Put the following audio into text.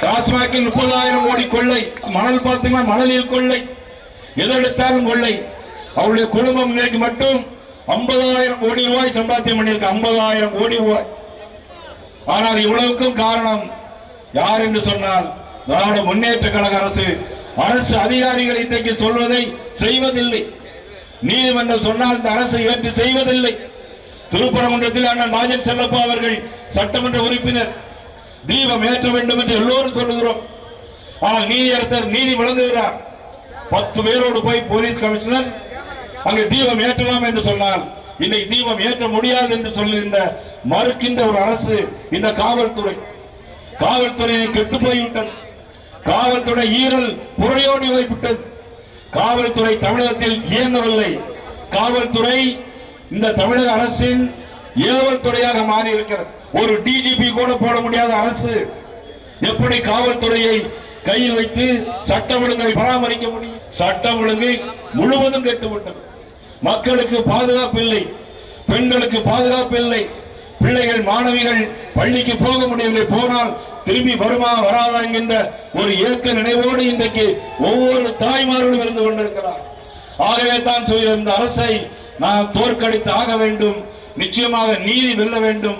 டாஸ்மாகில் 30,000 கோடி கொள்ளை, மணல் பார்த்தீங்கன்னா மணலில் கொள்ளை, எதெடுத்தாலும் கொள்ளை. அவருடைய குடும்பம் இன்னைக்கு மட்டும் 50,000 கோடி ரூபாய் சம்பாத்தியம் பண்ணியிருக்க, 50,000 கோடி ரூபாய். ஆனால் இவ்வளவுக்கும் காரணம் யார் என்று சொன்னால் திராவிட முன்னேற்ற கழக அரசு. அரசு அதிகாரிகள் இன்றைக்கு சொல்வதை செய்வதில்லை. நீதிமன்றம் சொன்னால் இந்த அரசு ஏற்று செய்வதில்லை. திருப்பரங்குன்றத்தில் அண்ணன் ராஜன் செல்லப்பா அவர்கள் சட்டமன்ற உறுப்பினர், தீபம் ஏற்ற வேண்டும் என்று எல்லோரும் சொல்லுகிறோம். ஆனால் நீதியரசர் நீதி வழங்குகிறார். 10 பேரோடு போய் போலீஸ் கமிஷனர் அங்கே தீபம் ஏற்றலாம் என்று சொன்னால் இன்னைக்கு தீபம் ஏற்ற முடியாது என்று சொல்லுகின்ற மறுக்கின்ற ஒரு அரசு இந்த காவல்துறை. காவல்துறையை கெட்டு போய்விட்டது. காவல்துறை ஈரல் புறையோடி போய்விட்டது. காவல்துறை தமிழகத்தில் இயங்கவில்லை. காவல்துறை இந்த தமிழக அரசின் ஏவல் துறையாக மாறி இருக்கிறது. ஒரு டிஜிபி கூட போட முடியாத அரசு எப்படி காவல்துறையை கையில் வைத்து சட்டம் ஒழுங்கை பராமரிக்க முடியும்? சட்டம் ஒழுங்கை முழுவதும் கெட்டுவிட்டது. மக்களுக்கு பாதுகாப்பு இல்லை, பெண்களுக்கு பாதுகாப்பு இல்லை, பிள்ளைகள் மாணவிகள் பள்ளிக்கு போக முடியவில்லை, போனால் திரும்பி வருமா வராதா என்கின்ற ஒரு ஏக்க நினைவோடு இன்றைக்கு ஒவ்வொரு தாய்மார்களும் இருந்து கொண்டிருக்கிறார். ஆகவே தான் சொல்கிற இந்த அரசை நாம் தோற்கடித்து ஆக வேண்டும். நிச்சயமாக நீதி வெல்ல வேண்டும்.